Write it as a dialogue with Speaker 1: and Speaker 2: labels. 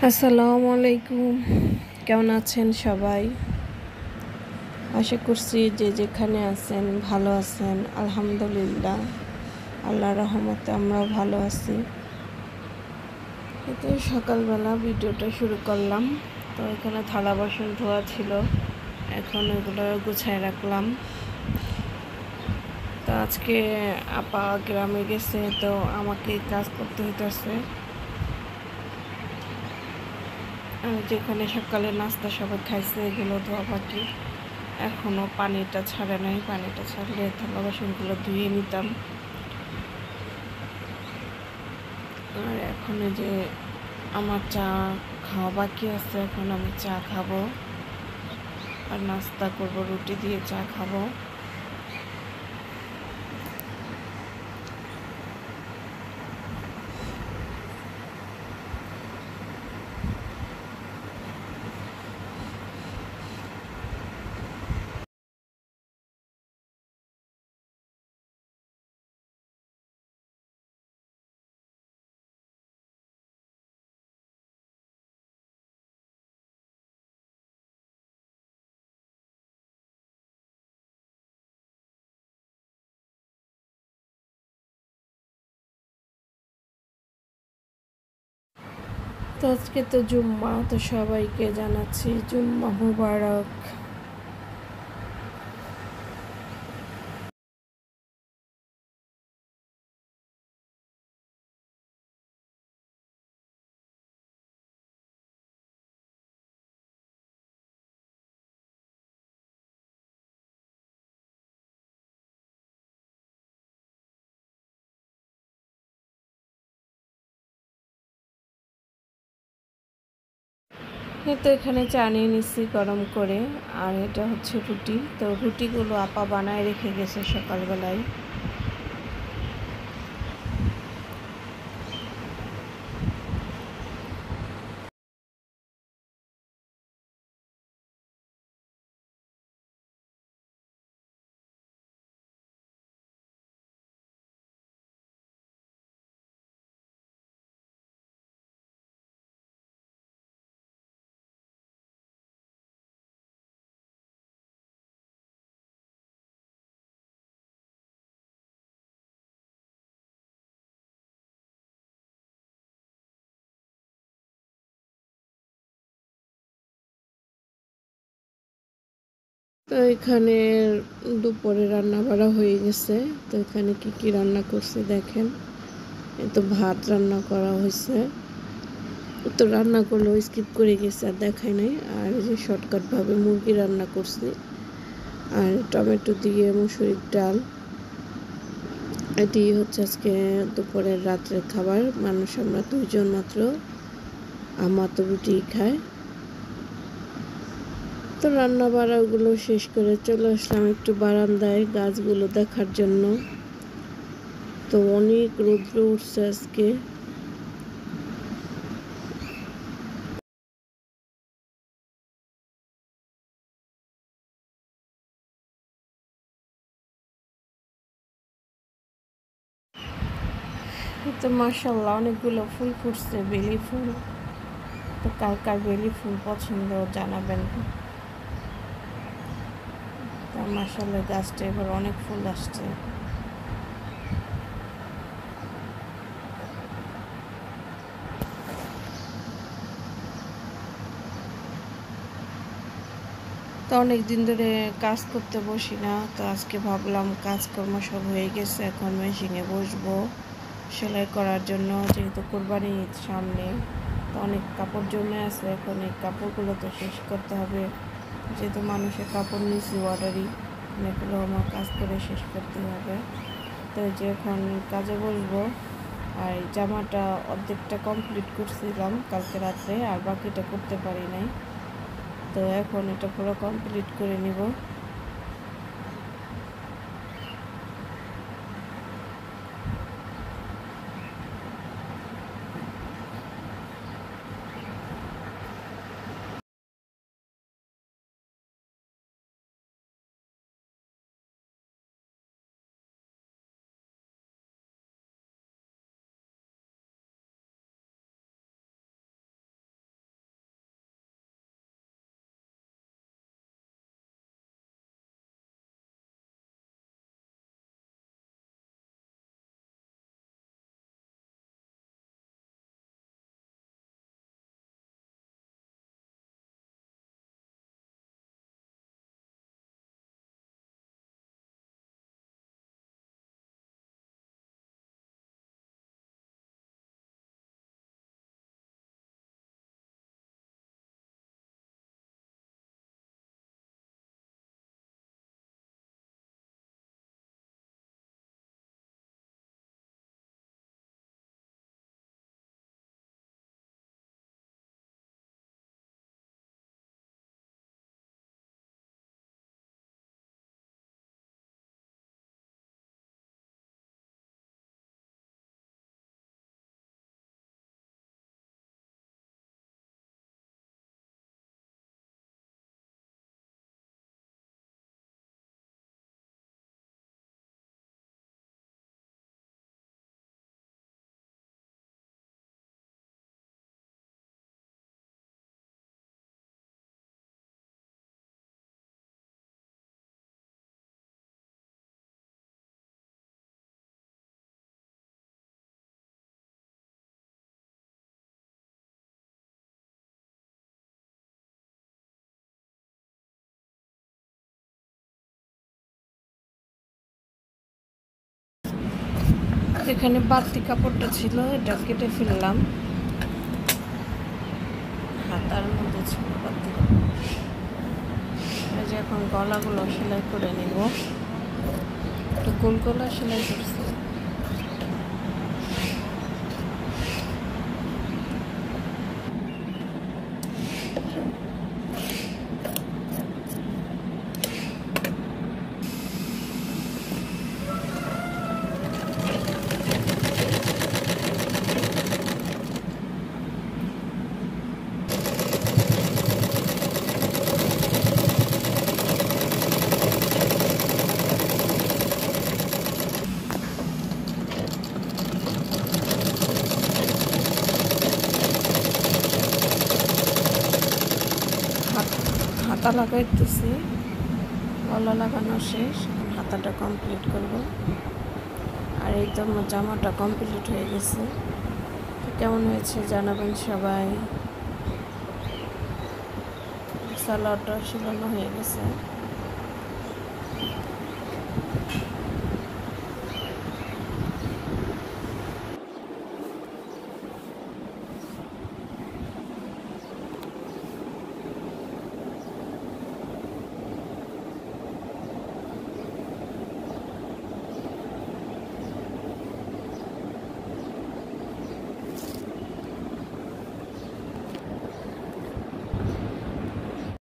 Speaker 1: আসসালামু আলাইকুম। কেমন আছেন সবাই? আশা করছি যে যেখানে আছেন ভালো আছেন। আলহামদুলিল্লাহ, আল্লাহর রহমতে আমরাও ভালো আছি। তো সকালবেলা ভিডিওটা শুরু করলাম। তো এখানে থালা বাসন ধোয়া ছিল, এখন ওগুলো গুছায় রাখলাম। তো আজকে আপা গ্রামে গেছে, তো আমাকে কাজ করতে হইতেছে। যেখানে সকালে নাস্তা সবাই খাইছে, এগুলো ধোয়া বাকি, এখনও পানিটা ছাড়ে নাই। পানিটা ছাড়লে থালা বাসনগুলো ধুয়ে নিতাম। আর এখন যে আমার চা খাওয়া বাকি আছে, এখন আমি চা খাবো আর নাস্তা করব, রুটি দিয়ে চা খাবো। তো আজকে তো জুম্মা, তো সবাইকে জানাচ্ছি জুম্মা মুবারক। তো এখানে চা নিয়ে নিচ্ছি গরম করে, আর এটা হচ্ছে রুটি। তো রুটিগুলো আপা বানায় রেখে গেছে সকালবেলায়। তো এখানে দুপুরে রান্না বাড়া হয়ে গেছে। তো এখানে কি কি রান্না করছি দেখেন। এই তো ভাত রান্না করা হয়েছে, তো রান্না করলেও স্কিপ করে গেছে আর দেখাই নাই। আর এই যে শর্টকাটভাবে মুরগি রান্না করছি, আর টমেটো দিয়ে মুসুরির ডাল। এটি হচ্ছে আজকে দুপুরের রাত্রের খাবার। মানুষ আমরা দুইজন মাত্র, আমা তো রুটি খায়। তো রান্না বাড়াগুলো শেষ করে চলে আসলাম একটু বারান্দায় গাছগুলো দেখার জন্য। তো অনেক রৌদ্র উঠছে আজকে। তো মাশাআল্লাহ অনেকগুলো ফুল ফুটছে, বেলি ফুল। তো কার কার বেলি ফুল পছন্দ জানাবেন। তা মাশাআল্লাহ গাছটা এবার অনেক ফুল আসছে। তো অনেক দিন ধরে কাজ করতে বসি না, তো আজকে ভাবলাম কাজকর্ম সব হয়ে গেছে, এখন মেশিনে বসবো সেলাই করার জন্য। যেহেতু কোরবানি ঈদ সামনে, তো অনেক কাপড় জমে আছে, এখন এই কাপড়গুলো তো শেষ করতে হবে। যেহেতু মানুষের কাপড় নিয়েছি অর্ডারই, এগুলো আমার কাজ করে শেষ করতে হবে। তো এই যে এখন কাজে বসবো। আর এই জামাটা অর্ধেকটা কমপ্লিট করছিলাম কালকে রাত্রে, আর বাকিটা করতে পারি নাই। তো এখন এটা পুরো কমপ্লিট করে নিব। এখানে বাড়তি কাপড়টা ছিল, এটা কেটে ফেললাম। হাতার মধ্যে ছিল বাড়তি কাপড়। এই যে এখন গলাগুলো সেলাই করে নিব। একটু গোল গলা সেলাই করছি। হাতা লাগাইতেছি, গলা লাগানো শেষ, হাতাটা কমপ্লিট করব। আর এই তো আমার জামাটা কমপ্লিট হয়ে গেছে। কেমন হয়েছে জানাবেন সবাই। সালোয়ারটা সেলানো হয়ে গেছে।